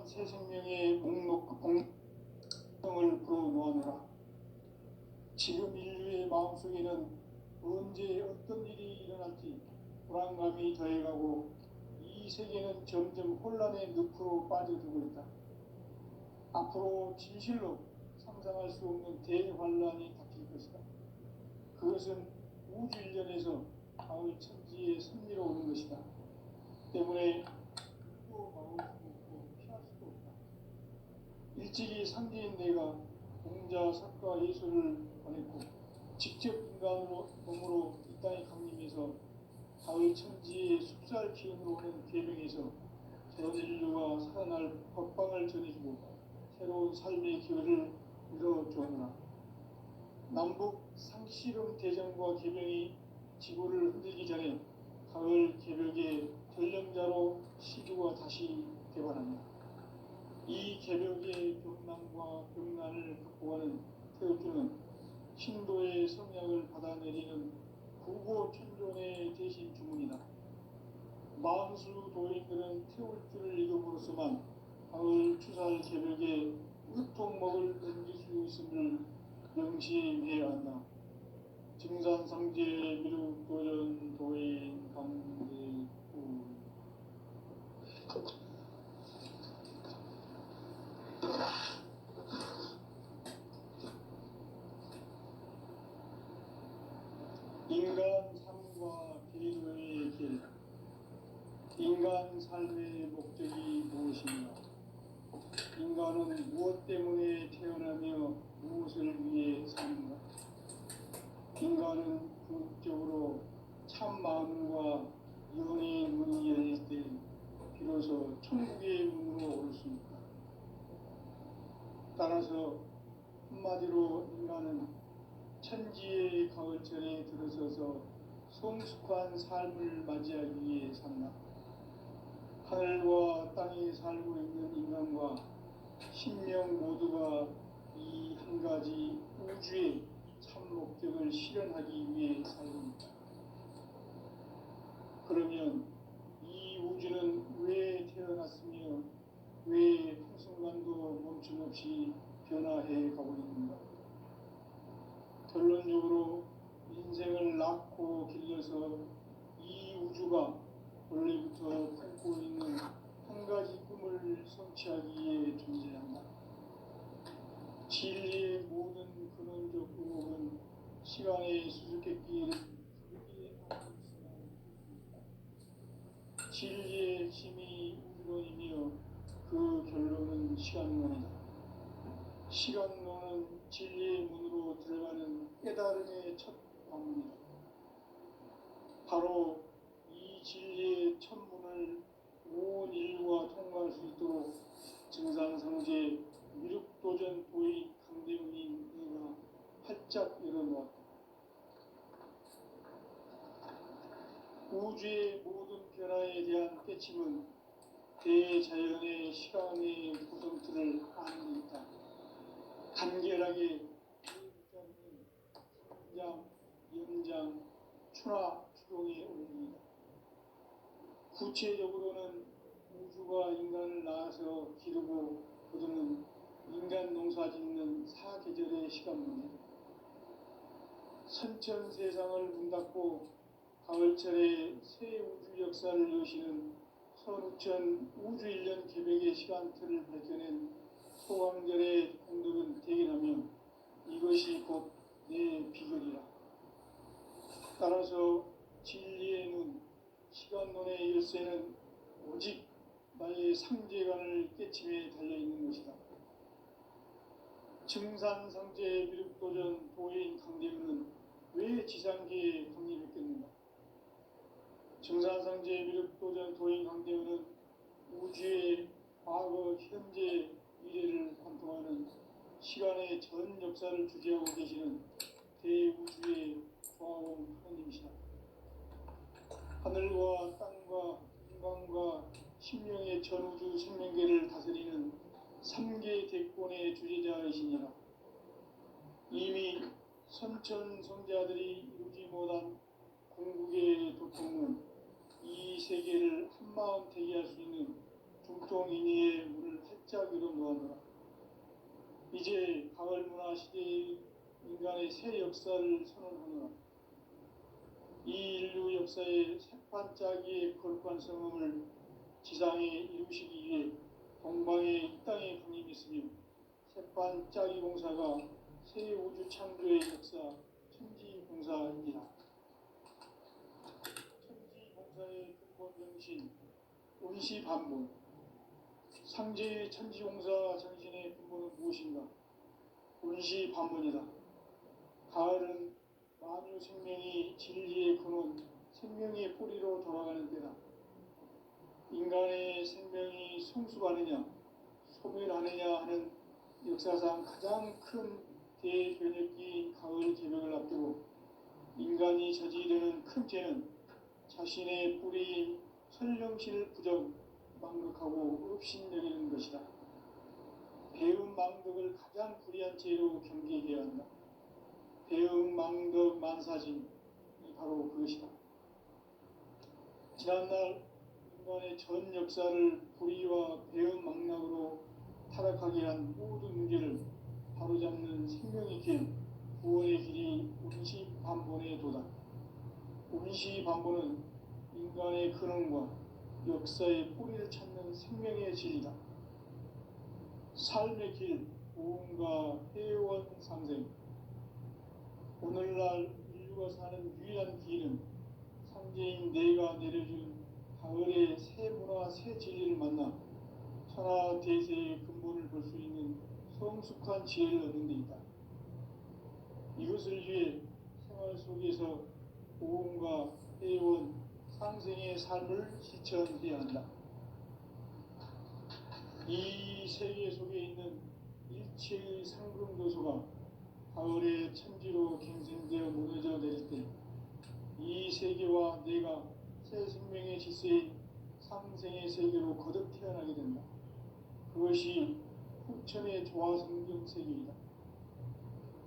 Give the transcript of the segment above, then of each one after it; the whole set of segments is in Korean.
무한한 새 생명의 공명을 불어놓아노라. 지금 인류의 마음속에는 언제 어떤 일이 일어날지 불안감이 더해가고 이 세계는 점점 혼란의 늪으로 빠져들고 있다. 앞으로 진실로 상상할 수 없는 대환란이 닥칠 것이다. 그것은 우주 일련에서 가을 천지의 섭리로 오는 것이다. 때문에 또 막을 수 없고 피할 수도 없다. 일찍이 상대인 내가 공자, 석가, 예수를 보냈고 직접 인간으로 몸으로 이 땅에 강림해서 가을 천지의 숲살 기운으로 오는 계명에서 전 인류가 살아날 법방을 전해주고 새로운 삶의 기회를 이뤄주었노라. 남북 상씨름 대전과 계명이 지구를 흔들기 전에 가을 개벽의 전령자로 시주가 다시 되관합니다. 이 개벽의 경난과 병난을 극복하는 태극주는 신도의 성약을 받아내리는 구고천존의 대신 주문이다. 만수 도인들은 태울주를 이름으로서만 가을 추살 개벽의 으통목을 넘길 수 있음을 명심해야 한다. 증산상제 미륵도전 도인 강대구 인간 삶과 계도의 길. 인간 삶의 목적이 무엇인가? 인간은 무엇 때문에 태어나며 무엇을 위해 사는가? 인간은 궁극적으로 참 마음과 영의 문이 열릴 때 비로소 천국의 문으로 오를 수 있다. 따라서 한마디로 인간은 천지의 가을철에 들어서서 성숙한 삶을 맞이하기 위해 산다. 하늘과 땅에 살고 있는 인간과 신명 모두가 이 한 가지 우주의 참 목적을 실현하기 위해 살립니다. 그러면 이 우주는 왜 태어났으며 왜 한순간도 멈춤없이 변화해 가고 있는가? 결론적으로 인생을 낳고 길러서 이 우주가 원래부터 품고 있는 한 가지 꿈을 성취하기에 존재한다. 진리의 모든 근원적 의혹은 시간의 수수께끼를 가볍게 안을 수만 있다. 진리의 핵심이 우주론이며 그 결론은 시간론이다. 시간론은 진리의 문으로 들어가는 깨달음의 첫 방문이다. 바로 이 진리의 첫 문을 온 인류가 통과할 수 있도록 증산상제 미륵도전 도인 강대웅인 이가 활짝 열어놓았다. 우주의 모든 변화에 대한 깨침은 대자연의 시간의 구성틀을 아는 데 있다. 간결하게 붙잡는 상장, 연장, 추나 추동의 원리이다. 구체적으로는 우주가 인간을 낳아서 기르고 거두는 인간 농사 짓는 사계절의 시간문이다. 선천 세상을 문 닫고 가을철에 새 우주 역사를 여시는 선우천 우주일년 개벽의 시간틀을 밝혀낸 소강절의 공덕은 대견하며 이것이 곧 내 비결이라. 따라서 진리의 눈, 시간론의 열쇠는 오직 나의 상제관을 깨침에 달려있는 것이다. 증산상제 미륵도전 도인 강대웅은 왜 지상계에 강림했겠는가? 증산상제 미륵도전 도인 강대웅은 우주의 과거, 현재, 미래를 관통하는 시간의 전 역사를 주재하고 계시는 대우주의 조화공 하느님이시다. 하늘과 땅과 인간과 신명의 전우주 생명계를 다스리는 3계 대권의 주재자이시니라. 이미 선천 성자들이 이루지 못한 궁극의 도통은 이 세계를 한마음 되게 할 수 있는 중통인의의 문을 활짝 일어나노라. 이제 가을 문화 시대의 인간의 새 역사를 선언하노라. 이 인류 역사의 새반짝이의 거룩한 성음을 지상에 이루시기 위해 동방의 이 땅에 강림했으며 새반짝이 공사가 새 우주 창조의 역사 천지공사입니다. 천지공사의 근본 정신 운시반본. 상제의 천지공사 정신의 근본은 무엇인가? 운시반본이다. 가을은 만유 생명이 진리의 근원, 생명의 뿌리로 돌아가는 때다. 인간의 생명이 성숙하느냐, 소멸하느냐 하는 역사상 가장 큰 대변혁기인 가을 개벽을 앞두고 인간이 저지르는 큰 죄는 자신의 뿌리인 선령신을 부정, 망극하고 업신여기는 것이다. 배움 망덕을 가장 불의한 죄로 경계해야 한다. 배움 망덕 만사진이 바로 그것이다. 지난날 인간의 전 역사를 불의와 배움 망락으로 타락하게 한 모든 문제를 바로잡는 생명의 길, 구원의 길이 운시반본의 도다. 운시반본은 인간의 근원과 역사의 뿌리를 찾는 생명의 진리다. 삶의 길, 고음과 회원 상생. 오늘날 인류가 사는 유일한 길은 상제인 내가 내려준 가을의 새 문화, 새 진리를 만나 천하 대세의 근본을 볼 수 있는 성숙한 지혜를 얻는 데 있다. 이것을 위해 생활 속에서 고음과 회원, 상생의 삶을 실천해야 한다. 이 세계 속에 있는 일체의 상금도소가 가을의 천지로 갱생되어 무너져 내릴 때 이 세계와 내가 새 생명의 질서인 상생의 세계로 거듭 태어나게 된다. 그것이 후천의 조화성경 세계이다.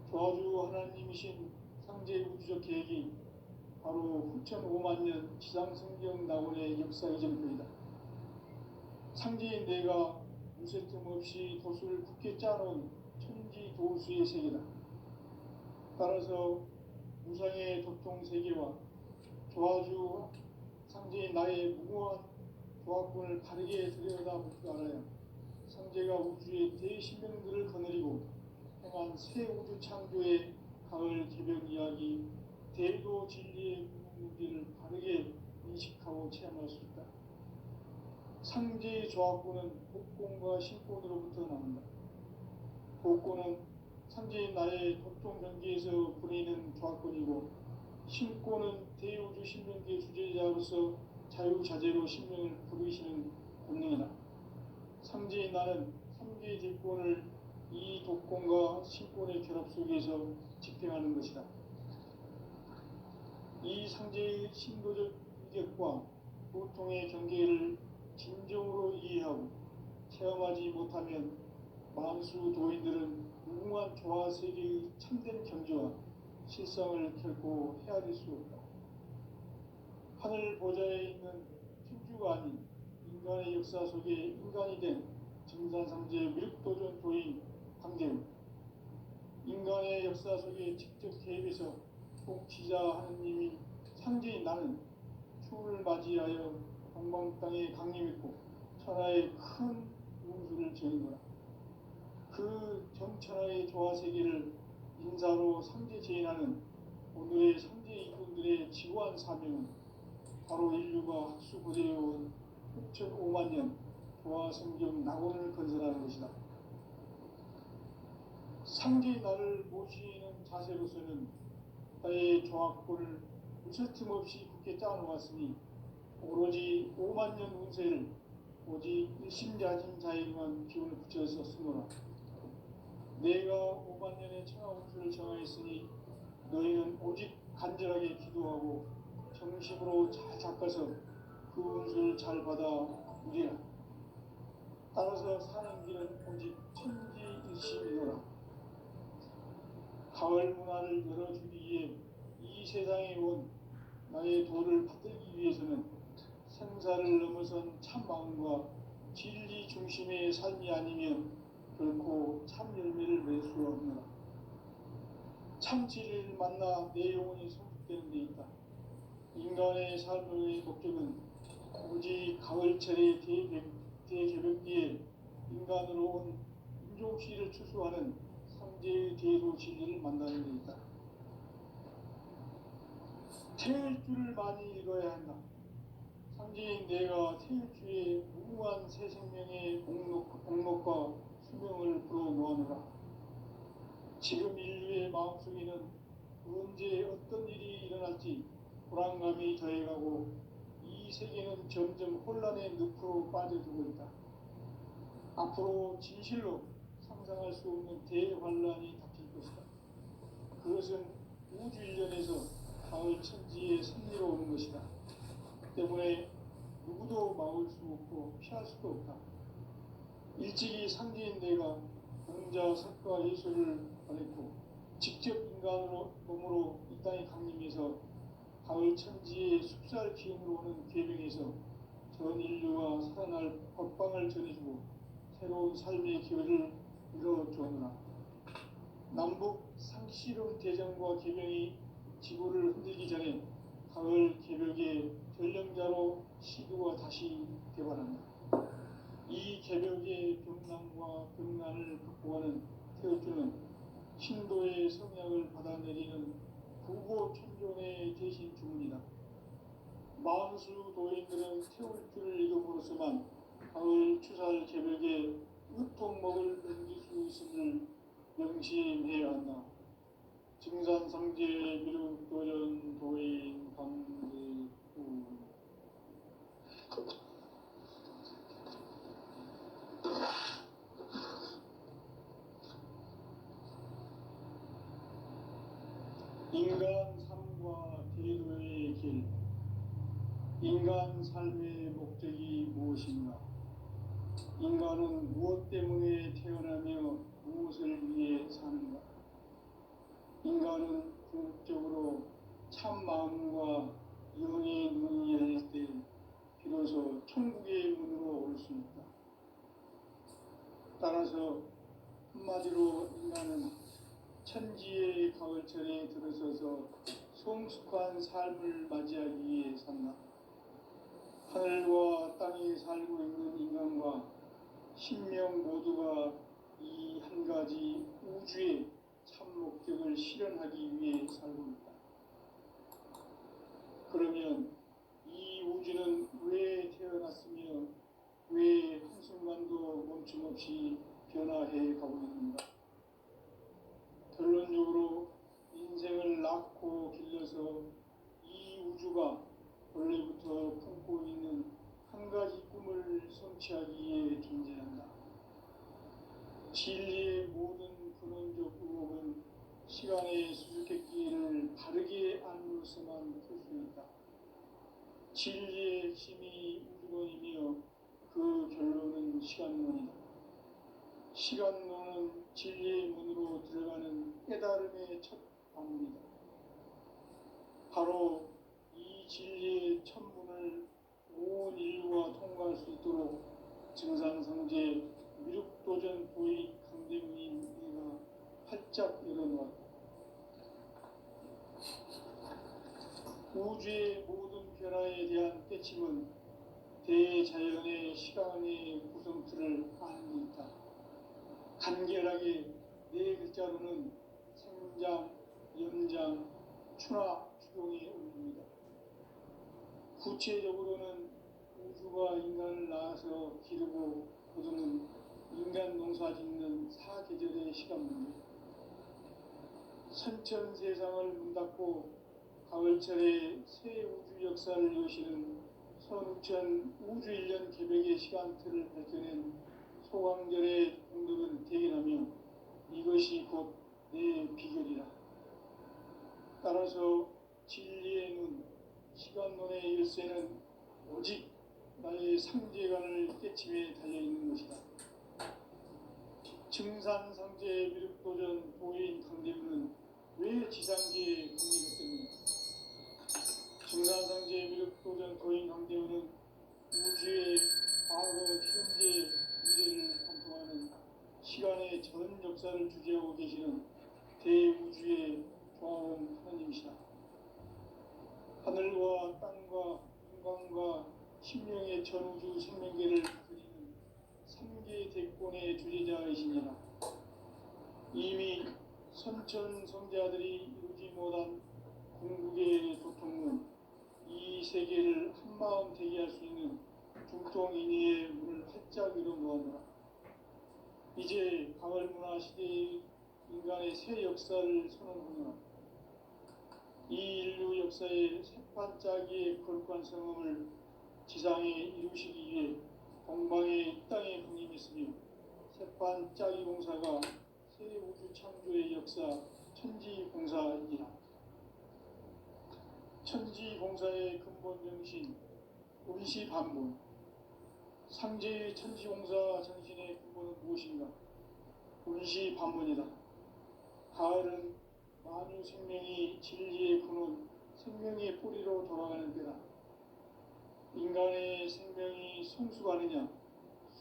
조화주 하나님이신 상제 우주적 계획이 바로 후천 5만 년 지상성경 낙원의 역사 이전표이다. 상제인 내가 무쇠 틈 없이 도수를 굳게 짜놓은 천지 도수의 세계다. 따라서 무상의 도통 세계와 조화주 상제인 나의 무모한 조합군을 바르게 들여다볼 줄 알아야 상제가 우주의 대신명들을 거느리고 행한 새 우주 창조의 가을 개벽 이야기, 대도 진리의 문제를 바르게 인식하고 체험할 수 있다. 상제의 조합군은 복권과 신권으로부터 나온다. 복권은 상제인 나의 도통 경계에서 부리는 조합권이고 신권은 대우주 신명기의 주제자로서 자유자재로 신명을 부르시는 본능이다. 상제인 나는 3개의 대권을 이 독권과 신권의 결합 속에서 집행하는 것이다. 이 상제의 신도적 인격과 보통의 경계를 진정으로 이해하고 체험하지 못하면 만수 도인들은 무궁한 조화 세계의 참된 경지와 실상을 결코 헤아릴 수 없다. 하늘 보좌에 있는 천주가 아닌 인간의 역사 속에 인간이 된 정산상제 미륵도전 도인 황제우, 인간의 역사 속에 직접 개입해서 통치자 하느님인 상제인 나는 추운을 맞이하여 동방 땅에 강림했고 천하의 큰 운수를 지은 거라. 그 정천하의 조화세계를 인사로 상제 제인하는 오늘의 상제 이분들의 지구한 사명은 바로 인류가 학수고대해온 6,5만 년 조화성경 낙원을 건설하는 것이다. 상제의 나를 모시는 자세로서는 나의 조합권을 무쇠틈 없이 굳게 짜놓았으니 오로지 5만 년 운세를 오직 일심자진 자에게만 기운을 붙여서 쓰노라. 내가 5만 년의 천하 운수를 정하였으니 너희는 오직 간절하게 기도하고 정심으로 잘 닦아서 그 운수를 잘 받아 누리라. 따라서 사는 길은 오직 천지일심이노라. 가을 문화를 열어주기 위해 이 세상에 온 나의 도를 받들기 위해서는 생사를 넘어선 참 마음과 진리 중심의 삶이 아니면 결코 참 열매를 맺을 수 없노라. 참 진리를 만나 내 영혼이 성숙되는 데 있다. 인간의 삶의 목적은 오직 가을철의 대개벽기에 인간으로 온 인종시를 추수하는 상제의 대도 진리를 만나는 데 있다. 태일주를 많이 읽어야 한다. 상제인 내가 태일주의 무궁한 새 생명의 공록과 수명을 불어놓아노라. 지금 인류의 마음속에는 언제 어떤 일이 일어날지 불안감이 더해가고 이 세계는 점점 혼란의 늪으로 빠져들고 있다. 앞으로 진실로 상상할 수 없는 대환란이 닥칠 것이다. 그것은 우주 일련에서 가을 천지의 섭리로 오는 것이다. 때문에 누구도 막을 수 없고 피할 수도 없다. 일찍이 상제인 내가 공자, 석가, 예수를 보냈고 직접 인간으로 몸으로 이 땅에 강림해서 가을 천지의 숲살 기운으로 오는 계명에서 전 인류가 살아날 법방을 전해주고 새로운 삶의 기회를 이뤄주었노라. 남북 상시름 대전과 계명이 지구를 흔들기 전에 가을 개벽의 전령자로 시도가 다시 개발한다. 이 개벽의 병난과 병난을 극복하는 태울주는 신도의 성약을 받아내리는 구고천존의 대신 주문이다. 만수 도인들은 태울주를 읽음으로써만 가을 추살 개벽에 으통먹을 넘길 수 있음을 명심해야 한다. 증산상제 미륵도전 도인 강제구 인간 삶과 대도의 길. 인간 삶의 목적이 무엇인가? 인간은 무엇 때문에 태어나며 무엇을 위해 사는가? 인간은 궁극적으로 참 마음과 영의 눈이 열릴 때 비로소 천국의 문으로 올 수 있다. 따라서 한마디로 인간은 천지의 가을철에 들어서서 성숙한 삶을 맞이하기 위해 산다. 하늘과 땅에 살고 있는 인간과 신명 모두가 이 한 가지 우주의 참 목적을 실현하기 위해 살고 있다. 그러면 이 우주는 왜 태어났으며 왜 한순간도 멈춤없이 변화해 가고 있는가? 결론적으로 인생을 낳고 길러서 이 우주가 원래부터 품고 있는 한 가지 꿈을 성취하기 위해 존재한다. 진리의 모든 근원적 의혹은 시간의 수수께끼를 바르게 알므로서만 풀 수 있다. 진리의 핵심이 우주론이며 그 결론은 시간론이다. 시간론은 진리의 문으로 들어가는 깨달음의 첫 방문이다. 바로 이 진리의 첫 문을 온 인류가 통과할 수 있도록 증산상제 미륵도전 도의 강대문인회가 활짝 열어놓았다. 우주의 모든 변화에 대한 깨침은 대자연의 시간의 구성틀을 아는 데 있다. 간결하게 네 글자로는 생장, 연장, 추나 추동의 의미입니다. 구체적으로는 우주가 인간을 낳아서 기르고 거두는 인간 농사 짓는 사계절의 시간 문제. 선천 세상을 문 닫고 가을철에 새 우주 역사를 여시는 선우천 우주 1년 개벽의 시간틀을 밝혀낸 소강절의 공덕은 대견하며 이것이 곧 내 비결이라. 따라서 진리의 눈, 시간론의 열쇠는 오직 나의 상제관을 깨침에 달려있는 것이다. 증산상제 미륵도전 도인 강대문은 왜 지상계에 강림했겠는가? 증산상제 미륵도전 도인 강대문은 우주의 과거, 현재, 미래를 관통하는 시간의 전 역사를 주재하고 계시는 대우주의 조화로운 하나님이시다. 하늘과 땅과 인간과 심령의 전우주 생명계를 그리는 삼계 대권의 주재자이시니라. 이미 선천성자들이 이루지 못한 궁극의 도통은 이 세계를 한마음 되게 할 수 있는 중통인의의 문을 활짝 열어놓았노라. 이제 가을문화 시대의 인간의 새 역사를 선언하노라. 이 인류 역사의 새반짝이의 거룩한 성음을 지상에 이루시기 위해 동방의 이 땅에 군림했으며 새반짝이 공사가 새 우주 창조의 역사 천지공사이니라. 천지공사의 근본 정신 운시반본. 상제의 천지공사 정신의 근본은 무엇인가? 운시반본이다. 가을은 만유 생명이 진리의 근원, 생명의 뿌리로 돌아가는 때다. 인간의 생명이 성숙하느냐,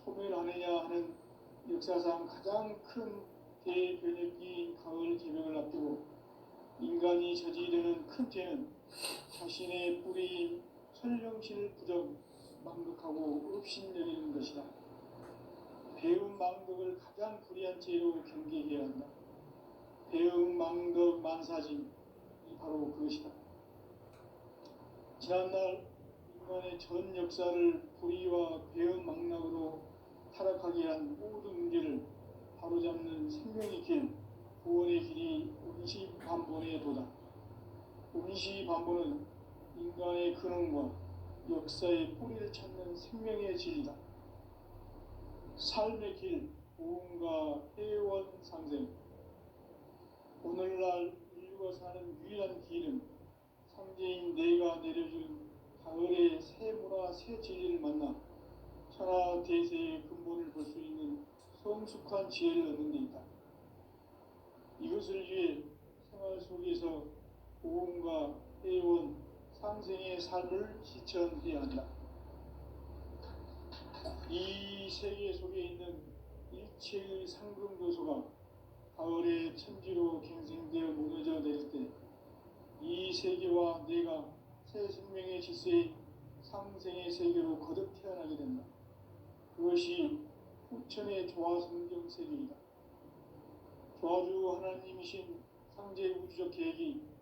소멸하느냐 하는 역사상 가장 큰 대변혁기인 가을 개명을 앞두고 인간이 저지르는 큰 죄는 자신의 뿌리인 설령실 부정, 망극하고 업신여기는 것이다. 배움 망덕을 가장 불의한 죄로 경계해야 한다. 배움 망덕 만사진이 바로 그것이다. 지난날 인간의 전 역사를 불의와 배움 망락으로 타락하게 한 모든 문제를 바로잡는 생명의 길, 구원의 길이 운시반본의 도다. 운시반본은 인간의 근원과 역사의 뿌리를 찾는 생명의 진리다. 삶의 길, 보험과 회원 상생. 오늘날 인류가 사는 유일한 길은 상제인 내가 내려준 가을의 새 문화, 새 진리를 만나 천하 대세의 근본을 볼 수 있는 성숙한 지혜를 얻는 데 있다. 이것을 위해 생활 속에서 보험과 회원, 상생의 삶을 실천해야 한다. 이 세계 속에 있는 일체의 상금도소가 가을의 천지로 갱생되어 무너져 내릴 때 이 세계와 내가 새 생명의 질서인 상생의 세계로 거듭 태어나게 된다. 그것이 후천의 조화성경 세계이다. 조화주 하나님이신 상제 우주적 계획이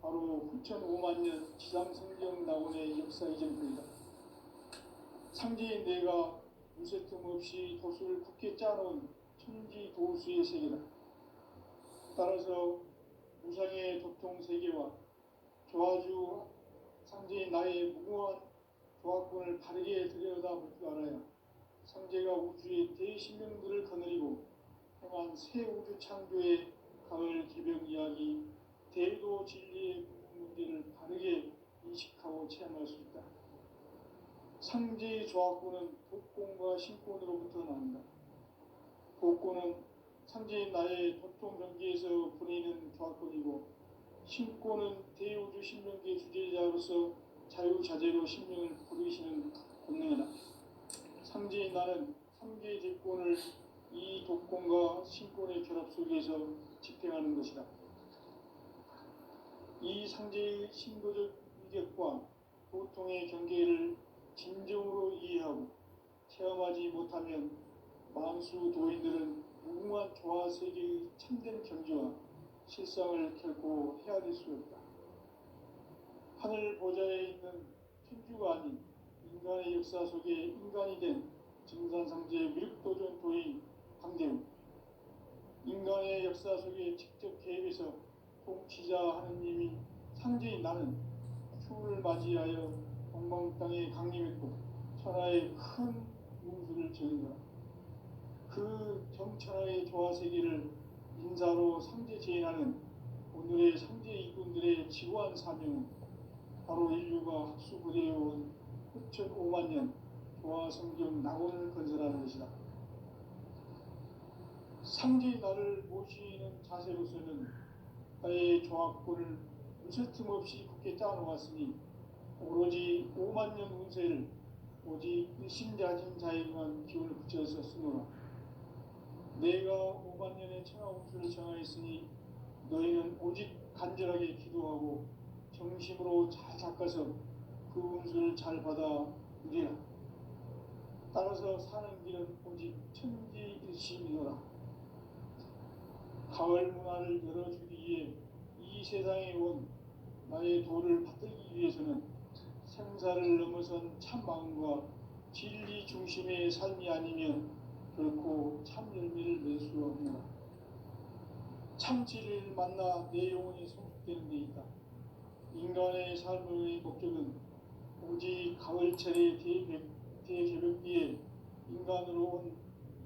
바로 후천 5만년 지상성경 낙원의 역사 이전입니다. 상제인 내가 무쇠 틈 없이 도수를 굳게 짜놓은 천지도수의 세계다. 따라서 무상의 도통세계와 조화주 상제인 나의 무궁한 조화권을 바르게 들여다볼 줄 알아야 상제가 우주의 대신령들을 거느리고 행한 새 우주 창조의 가을 개병 이야기, 대도 진리의 문제를 바르게 인식하고 체험할 수 있다. 상제의 조화권은 독권과 신권으로부터 나온다. 독권은 상제인 나의 도통 경계에서 보내는 조화권이고, 신권은 대우주 신명계 주제자로서 자유자재로 신명을 부르시는 권능이다. 상제인 나는 상계의 대권을 이 독권과 신권의 결합 속에서 집행하는 것이다. 이 상제의 신도적 위격과 도통의 경계를 진정으로 이해하고 체험하지 못하면 만수 도인들은 무궁한 조화 세계의 참된 경지와 실상을 결코 헤아릴 수 없다. 하늘 보좌에 있는 천주가 아닌 인간의 역사 속에 인간이 된 증산상제 밀도전 도인 황대우, 인간의 역사 속에 직접 개입해서 통치자 하느님이 상제인 나는 추운을 맞이하여 동방 땅에 강림했고 천하의 큰 문수를 정인다. 그 정천하의 조화세계를 인사로 상제 제인하는 오늘의 상제 이군들의 지고한 사명은 바로 인류가 학수부대해온 후천 5만년 조화성경 낙원을 건설하는 것이다. 상제의 나를 모시는 자세로서는 나의 조화권을 무쇠 틈 없이 굳게 짜놓았으니 오로지 5만년 운세를 오직 일심자진 자에게만 기운을 붙여서 쓰노라. 내가 5만 년의 천하운수를 정하였으니 너희는 오직 간절하게 기도하고 정심으로 잘 닦아서 그 운수를 잘 받아 누리라. 따라서 사는 길은 오직 천지일심이노라. 가을 문화를 열어주기 위해 이 세상에 온 나의 도를 받들기 위해서는 생사를 넘어선 참 마음과 진리 중심의 삶이 아니면 결코 참 열매를 낼 수 없노라. 참 진리를 만나 내 영혼이 성숙되는 데 있다. 인간의 삶의 목적은 오직 가을철의 대개벽기에 인간으로 온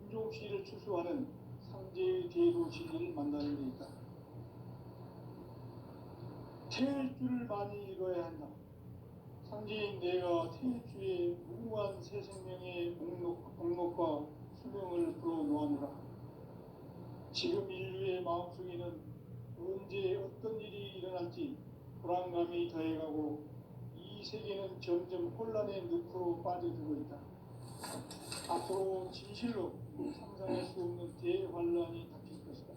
인종시를 추수하는 상제의 대도 진리를 만나는 데 있다. 태일주를 많이 읽어야 한다. 상제인 내가 태일주의 무궁한 새 생명의 목록과 수명을 불어놓아노라. 지금 인류의 마음속에는 언제 어떤 일이 일어날지 불안감이 더해가고 이 세계는 점점 혼란의 늪으로 빠져들고 있다. 앞으로 진실로 상상할 수 없는 대환란이 닥칠 것이다.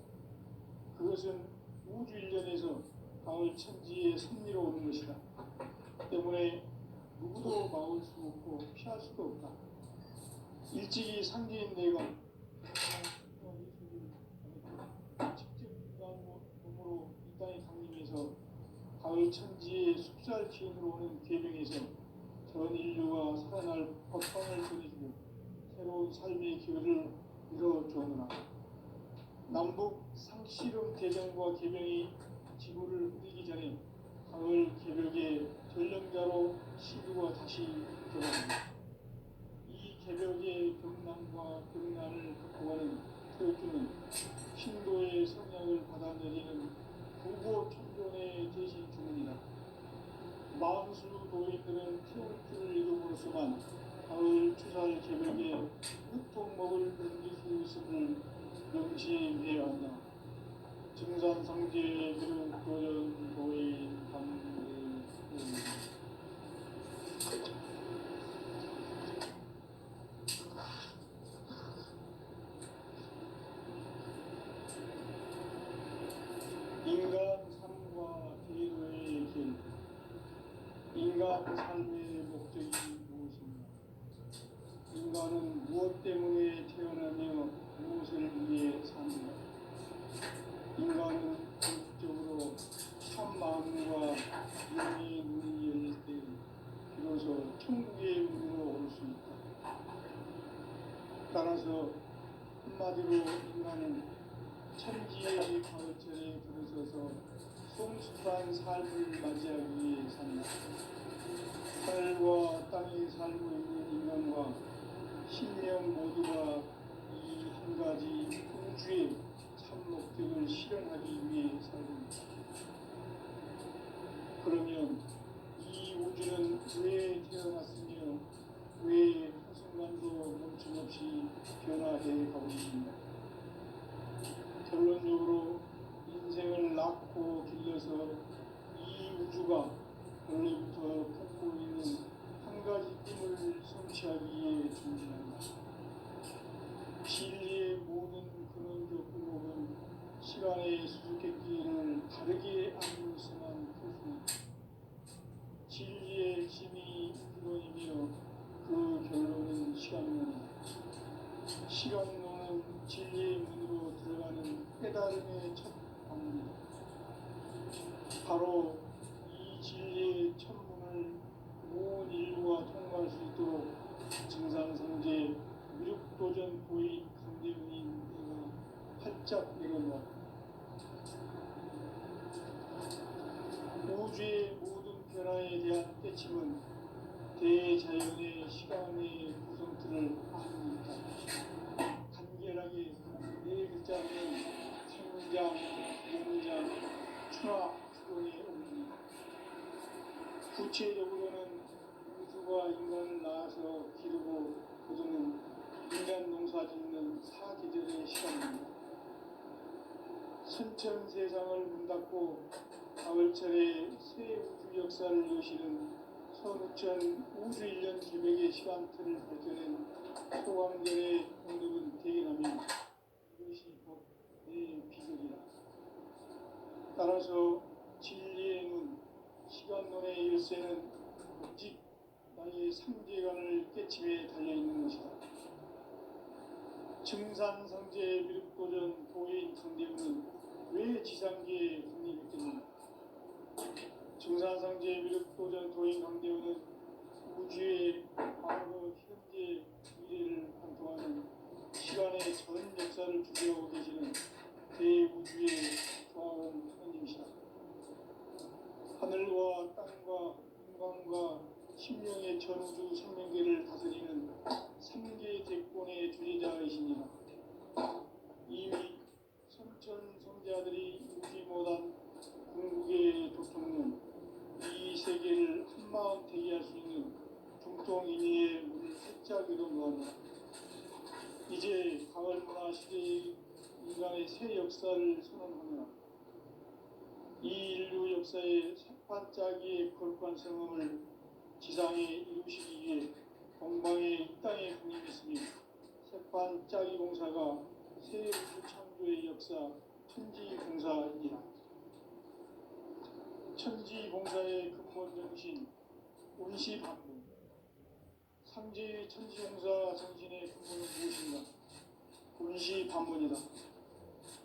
그것은 우주 일련에서 가을 천지의 섭리로 오는 것이다. 때문에 누구도 막을 수 없고 피할 수도 없다. 일찍이 상제인 내가 직접 인간 몸으로 이 땅에 강림해서 가을 천지의 숲살 기운으로 오는 계명에서 전 인류가 살아날 법방을 전해주고 새로운 삶의 기회를 이뤄주었노라. 남북 상씨름 대전과 계명이 지구를 흐리기 전에 가을 개벽의 전령자로 시구가 다시 들어갑니다. 이 개벽의 병난과 병난을 극복하는 태극기는 신도의 성향을 받아내리는 부고 천존의 대신 주문이다. 마음수 도인들은 태울주를 이름으로서만 가을 추살 개벽에 으통먹을 넘길 수 있음을 명심해야 한다. 증산상제의 그릇 도전 도인 감리 인간 삶과 대도의 길. 인간 삶의 목적이 무엇인가? 인간은 무엇 때문에 태어나며 무엇을 위해 삽니까? 인간은 본질적으로 참 마음과 영의 눈이 열릴 때 비로소 천국의 문으로 올 수 있다. 따라서 한마디로 인간은 천지의 가을철에 들어서서 성숙한 삶을 맞이하기 위해 산다. 하늘과 땅에 살고 있는 인간과 신명 모두가 이 한 가지 우주의 참 목적을 실현하기 위해 살고 있다. 그러면 이 우주는 왜 태어났으며 왜 한순간도 멈춤없이 변화해 가고 있습니다. 결론적으로 인생을 낳고 길러서 이 우주가 원래부터 품고 있는 한 가지 꿈을 성취하기 위해 존재한다. 진리의 모든 근원적 의목은 시간의 수수께끼를 다르게 알고서만 풀 수 있다. 진리의 핵심이 근원이며 그 결론은 시간론이다. 시간론은 진리의 문으로 들어가는 깨달음의 첫 방문이다. 바로 이 진리의 첫 문을 온 인류가 통과할 수 있도록 증산성제 미륵도전 도인 강대훈인 내가 활짝 내려놓았다. 우주의 모든 변화에 대한 깨침은 대자연의 시간의 구성틀을 아닙니다. 간결하게 네 글자는 생장, 용장, 추나, 추론의 옵니다. 구체적으로는 우주가 인간을 낳아서 기르고 거두는 인간 농사 짓는 사계절의 시간입니다. 선천 세상을 문 닫고 가을철에 새 우주 역사를 여시는 서구천 우주일년 기백의 시간틀을 발견한 소광전의 공덕은 대견하며 이것이 곧 내 비결이라. 따라서 진리의 눈, 시간론의 열쇠는 오직 나의 상제관을 깨침에 달려있는 것이다. 증산성제 미륵도전 도인 강대우는 왜 지상계에 군림했겠는가? 증산성제 미륵도전 도인 강대우는 우주의 과거, 현재, 미래를 관통하는 시간의 전 역사를 주재하고 계시는 대우주의 조화원 하나님이시다. 하늘과 땅과 인간과 심령의 전우주 생명계를 다스리는 삼계 대권의 주제자이시니라. 이미 선천성자들이 이루지 못한 궁극의 도통은 이 세계를 한마음 되게 할 수 있는 중통인의의 문을 활짝 열어놓았노라. 이제 가을 문화 시대의 인간의 새 역사를 선언하노라. 이 인류 역사의 새반짝이의 거룩한 성음을 지상에 이루시기 위해 동방의 이 땅에 군림했으니 새반짝이 공사가 새 우주 창조의 역사 천지공사이니라. 천지공사의 근본 정신 운시반문. 상제의 천지공사 정신의 근본은 무엇인가? 운시반문이다.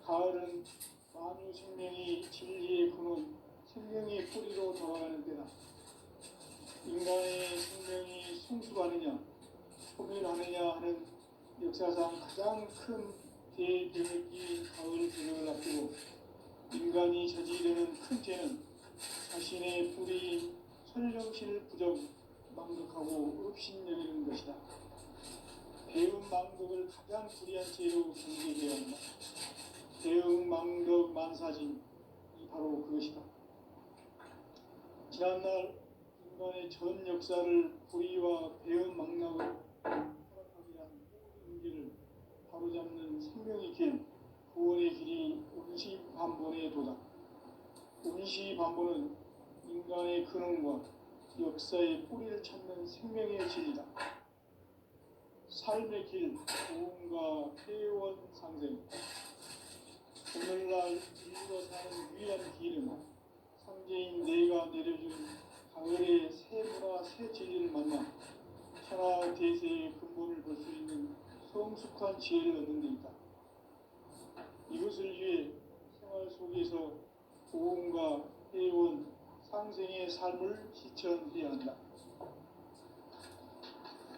가을은 만유 생명이 진리의 근원, 생명의 뿌리로 돌아가는 때다. 인간의 생명이 성숙하느냐, 소멸하느냐 하는 역사상 가장 큰 대변혁기인 가을 변혁을 앞두고 인간이 저지르는 큰 죄는 자신의 뿌리인 설령신을 부정, 망덕하고 업신여기는 것이다. 배움 망덕을 가장 불의한 죄로 경계해야 한다. 배움 망덕 만사진이 바로 그것이다. 지난날 인간의 전 역사를 불의와 배움 망락을 타락하게 한 모든 문제를 바로잡는 생명의 길, 구원의 길이 운시반본의 도다. 운시반본은 인간의 근원과 역사의 뿌리를 찾는 생명의 진이다. 삶의 길, 고음과 회원 상생. 오늘날 인류가 사는 유일한 길은 상제인 내가 내려준 가을의 새 문화, 새 진리를 만나 천하 대세의 근본을 볼 수 있는 성숙한 지혜를 얻는 데 있다. 이것을 위해 생활 속에서 고음과 회원, 상생의 삶을 실천해야 한다.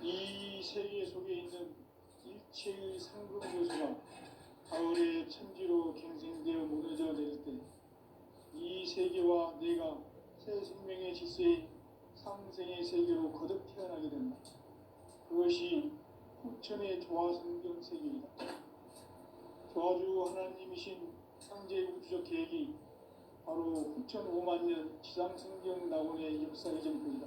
이 세계 속에 있는 일체의 상급 요소가 가을의 천지로 갱생되어 무너져 내릴 때 이 세계와 내가 새 생명의 질서인 상생의 세계로 거듭 태어나게 된다. 그것이 후천의 조화성경 세계이다. 조화주 하나님이신 상제 우주적 계획이 바로 후천 5만 년 지상성경 낙원의 역사의 전표이다.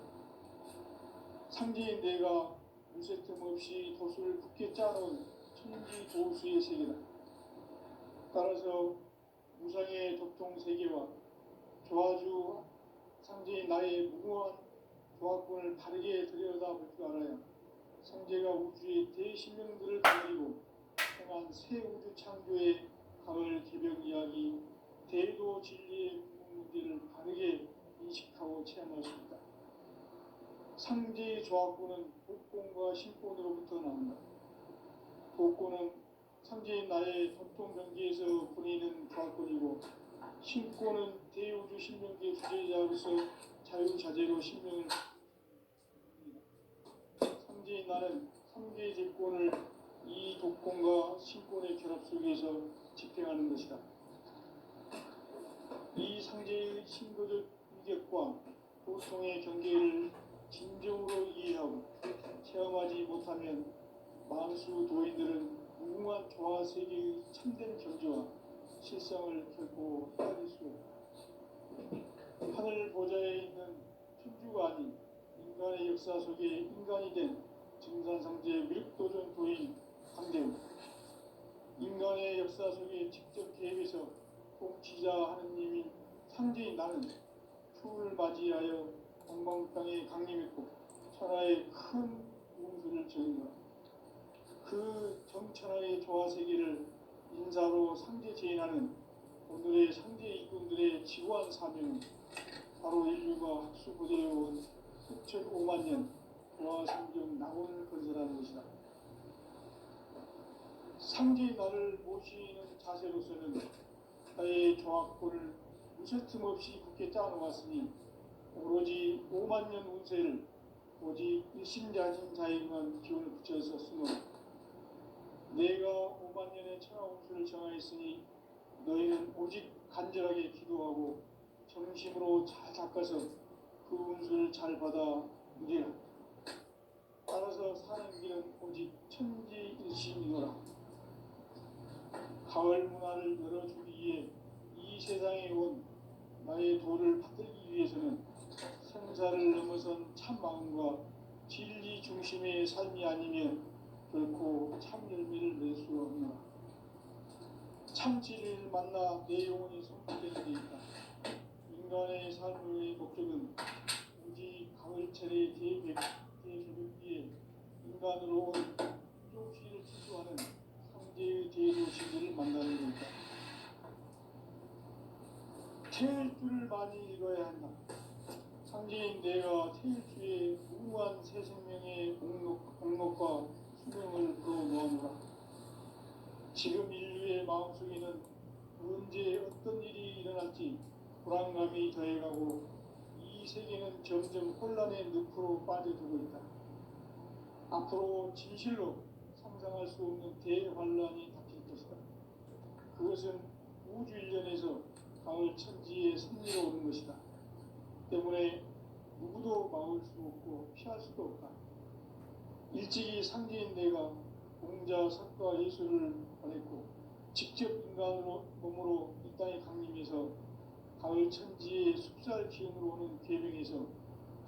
상제인 내가 무쇠 틈 없이 돛을 굳게 짜놓은 천지 도수의 세계다. 따라서 무상의 독종 세계와 조화주 상제인 나의 무궁한 조화권을 바르게 들여다볼 줄 알아야 상제가 우주의 대신령들을 거느리고 행한 새 우주 창조의 가을 개벽 이야기, 대도 진리의 문제를 바르게 인식하고 체험할 수 있다. 상제의 조화권은 복권과 신권으로부터 나온다. 복권은 상제인 나의 전통 경계에서 보내는 조화권이고, 신권은 대우주 신명계 주제자로서 자유자재로 신명을 상제인 나는 삼계의 제권을 이 독권과 신권의 결합 속에서 집행하는 것이다. 이 상제의 신도적 위격과 보통의 경계를 진정으로 이해하고 체험하지 못하면 만수 도인들은 무궁한 조화 세계의 참된 경지와 실상을 결코 헤아릴 수 없다. 하늘 보좌에 있는 천주가 아닌 인간의 역사 속에 인간이 된 증산상제 미륵도전 도인 강대우. 인간의 역사 속에 직접 개입해서 통치자 하느님인 상제인 나는 추를 맞이하여 동방 땅에 강림했고 천하에 큰 우주를 지은 그 정천하의 조화세계를 인사로 상제 제인하는 오늘의 상제 일꾼들의 지구한 사명은 바로 인류가 학수 고대해온 수천 5만 년 조화성경 낙원을 건설하는 것이다. 상제의 날을 모시는 자세로서는 나의 조화권을 무쇠틈 없이 굳게 짜놓았으니 오로지 5만 년 운세를 오직 일심자진 자에게만 기운을 붙여서 쓰노 내가 5만 년의 천하 운수를 정하였으니 너희는 오직 간절하게 기도하고 정심으로 잘 닦아서 그 운수를 잘 받아 누리라. 따라서 사는 길은 오직 천지일심이노라. 가을 문화를 열어주기 위해 이 세상에 온 나의 도를 받들기 위해서는 생사를 넘어선 참 마음과 진리 중심의 삶이 아니면 결코 참 열매를 낼 수 없노라. 참 진리를 만나 내 영혼이 성숙되는 데 있다. 인간의 삶의 목적은 오직 가을철의 대개벽기에 인간으로 온 쪽시를 추수하는 상제의 대도 진리를 만나는 것이다. 태일주를 많이 읽어야 한다. 상제인 내가 태일주의 무궁한 새 생명의 공목과 수명을 불어놓아노라. 지금 인류의 마음속에는 언제 어떤 일이 일어날지 불안감이 더해가고 이 세계는 점점 혼란의 늪으로 빠져들고 있다. 앞으로 진실로 상상할 수 없는 대환란이 닥칠 것이다. 그것은 우주 일련에서 가을 천지의 섭리로 오는 것이다. 때문에 누구도 막을 수 없고 피할 수도 없다. 일찍이 상제인 내가 공자, 석가, 예수를 보냈고 직접 인간으로 몸으로 이 땅에 강림해서 가을 천지의 숲살 기운으로 오는 계명에서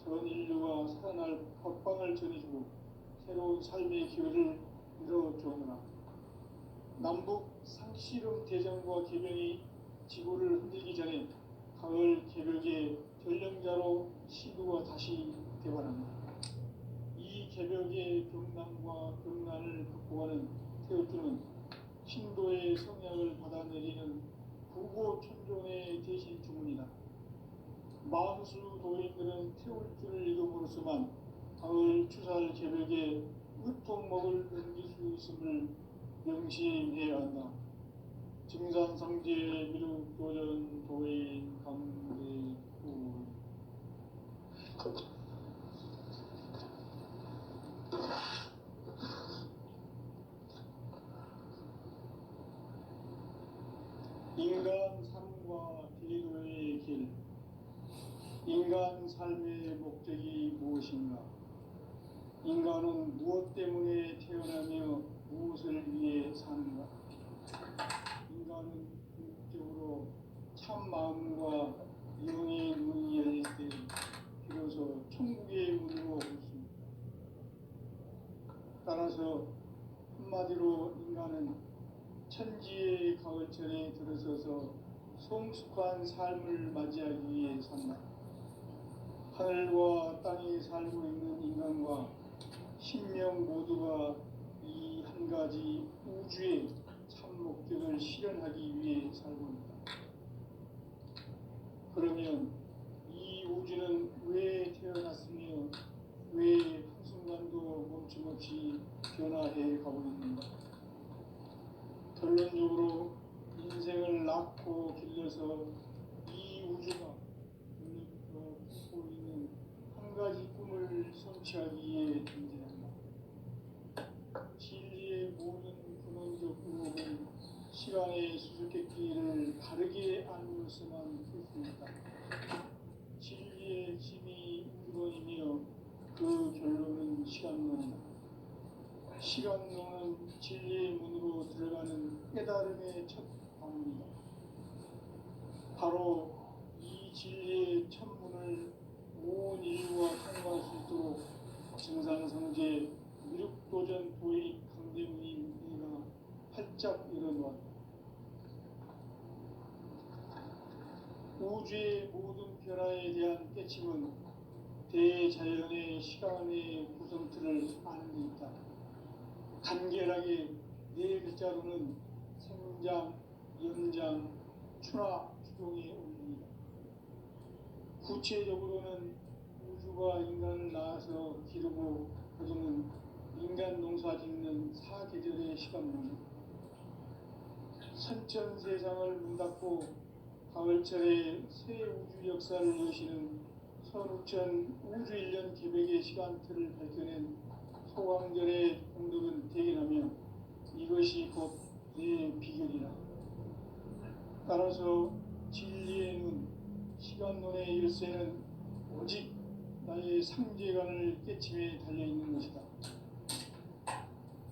전 인류가 살아날 법방을 전해주고 새로운 삶의 기회를 열어주오노라. 남북 상씨름 대전과 계명이 지구를 흔들기 전에 가을 개벽의 전령자로 시도가 다시 되관합니다. 이 개벽의 병난과 병난을 극복하는 태울주는 신도의 성약을 받아내리는 구고천종의 대신 주문이다. 만수 도인들은 태울주를 읽음으로써만 가을 추살 개벽의 으통목을 넘길 수 있음을 명심해야 한다. 증산상제 미륵도전 도인 강대구 인간 삶과 대도의 길. 인간 삶의 목적이 무엇인가? 인간은 무엇 때문에 태어나며 무엇을 위해 사는가? 인간은 궁극적으로 참 마음과 영의 문이 열릴 때 비로소 천국의 문으로 올 수 있다. 따라서 한마디로 인간은 천지의 가을철에 들어서서 성숙한 삶을 맞이하기 위해 산다. 하늘과 땅에 살고 있는 인간과 신명 모두가 이 한 가지 우주의 참 목적을 실현하기 위해 살고 있다. 그러면 이 우주는 왜 태어났으며 왜 한순간도 멈춤없이 변화해 가고 있는가? 결론적으로 인생을 낳고 길러서 이 우주가 원래부터 품고 있는 한 가지 꿈을 성취하기 위해 존재한다. 진리의 모든 근원적 의혹은 시간의 수수께끼를 바르게 알므로서만 풀 수 있다. 진리의 힘이 우주론이며 그 결론은 시간론이다. 시간론은 진리의 문으로 들어가는 깨달음의 첫 방문이다. 바로 이 진리의 첫 문을 온 인류가 통과할 수 있도록 증산상제 미륵도전 도의 강대문이가 활짝 열어놓았다. 우주의 모든 변화에 대한 깨침은 대자연의 시간의 구성틀을 아는 데 있다. 간결하게 네 글자로는 생장, 연장, 추나 추종에 올립니다. 구체적으로는 우주가 인간을 낳아서 기르고 거두는 인간 농사 짓는 사계절의 시간문이, 선천 세상을 문 닫고 가을철에 새 우주 역사를 여시는 선우천 우주 1년 기백의 시간틀을 밝혀낸 소강절의 공덕은 대견하며 이것이 곧 내 비결이라. 따라서 진리의 눈, 시간론의 열쇠는 오직 나의 상제관을 깨침에 달려있는 것이다.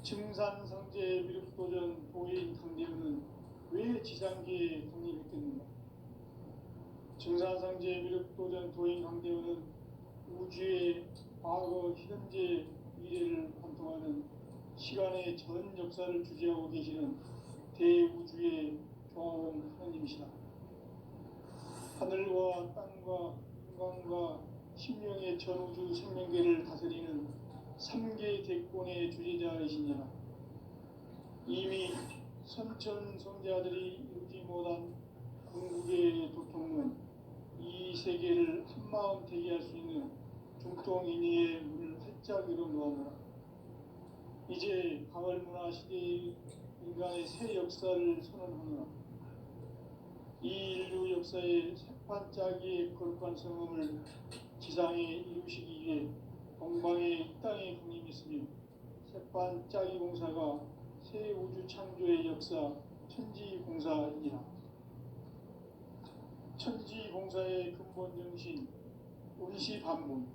증산상제 미륵도전 도인 강대우는 왜 지상계에 독립했겠는가? 증산상제 미륵도전 도인 강대우는 우주의 과거, 현재, 미래를 관통하는 시간의 전 역사를 주재하고 계시는 대우주의 조화원 하느님이시다. 하늘과 땅과 인간과 신명의 전우주 생명계를 다스리는 3개 대권의 주제자이시니라. 이미 선천 성자들이 이루지 못한 궁극의 도통은 이 세계를 한마음 되게 할 수 있는 중통인의의 문을 활짝 열어 놓았노라. 이제 가을 문화 시대의 인간의 새 역사를 선언하노라. 이 인류 역사의 새판짜기의 거룩한 성음을 지상에 이루시기 위해 동방의 이 땅에 군림했으며 새판짜기 공사가 새 우주 창조의 역사 천지공사이니라. 천지공사의 근본 정신 운시반문,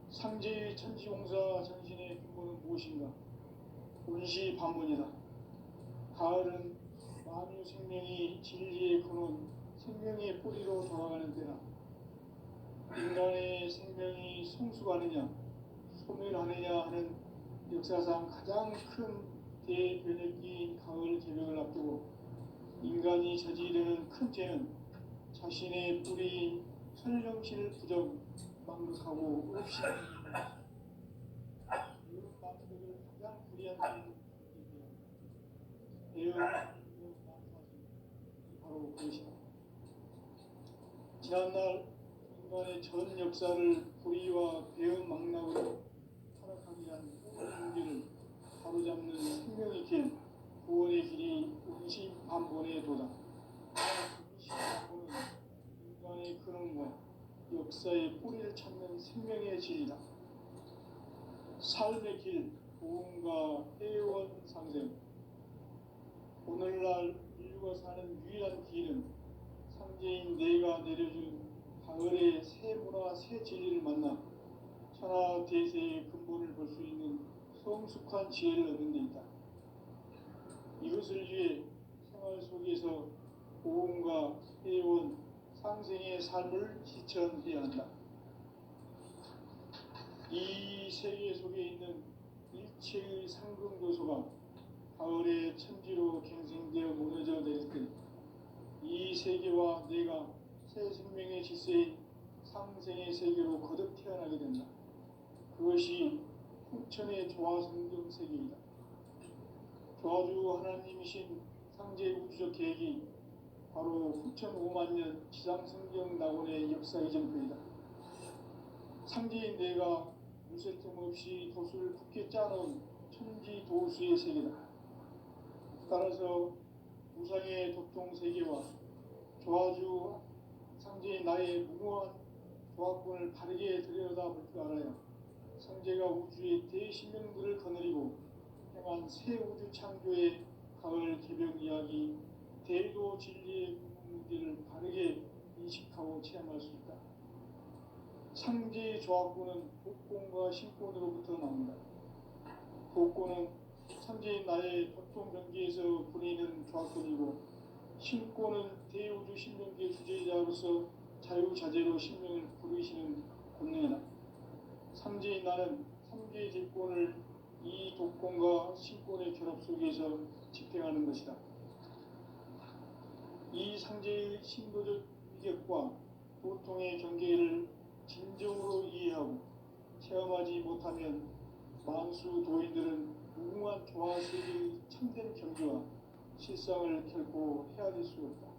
상제의 천지공사 정신의 근본은 무엇인가? 운시반문이다. 가을은 만유 생명이 진리의 근원, 생명의 뿌리로 돌아가는 때다. 인간의 생명이 성숙하느냐, 소멸하느냐 하는 역사상 가장 큰 대변혁기인 가을 개벽을 앞두고 인간이 저지르는 큰 죄는 자신의 뿌리인 설령신을 부정, 망각하고 없이 배운 남들을 가장 불의한 죄는 배운 바로 그것이다. 지난날 인간의 전 역사를 불의와 배은 망락으로 타락하게 한 문제를 바로잡는 생명의 길, 구원의 길이 운시반본의 도다. 운시반본은 인간의 근원과 역사의 뿌리를 찾는 생명의 질이다. 삶의 길, 부흥과 회원 상생. 오늘날 인류가 사는 유일한 길은 상제인 내가 내려준 가을의 새 문화, 새 진리를 만나 천하 대세의 근본을 볼 수 있는 성숙한 지혜를 얻는 데 있다. 이것을 위해 생활 속에서 보험과 회원, 상생의 삶을 실천해야 한다. 이 세계 속에 있는 일체의 상승교소가 가을의 천지로 갱생되어 무너져 내릴 때 이 세계와 내가 새 생명의 질서인 상생의 세계로 거듭 태어나게 된다. 그것이 풍천의 조화성경 세계이다. 조화주 하나님이신 상제 우주적 계획이 바로 풍천 5만 년 지상성경 낙원의 역사 이전표이다. 상제인 내가 물새 틈 없이 도수를 굳게 짜놓은 천지 도수의 세계다. 따라서 우상의 도통 세계와 조화주 상제인 나의 무모한 조합권을 바르게 들여다볼 줄 알아야 상제가 우주의 대신명들을 거느리고 행한 새 우주 창조의 가을 개벽 이야기, 대도 진리의 문제를 바르게 인식하고 체험할 수 있다. 상제의 조합권은 복권과 신권으로부터 나온다. 복권은 상제인 나의 도통 경계에서 부리는 조합권이고, 신권은 대우주 신명계 주제자로서 자유자재로 신명을 부르시는 권능이다. 상제인 나는 3개의 대권을 이 독권과 신권의 결합 속에서 집행하는 것이다. 이 상제의 신도적 위격과 보통의 경계를 진정으로 이해하고 체험하지 못하면 만수 도인들은 무궁한 조화 세계의 참된 경지와 실상을 결코 헤아릴 수 없다.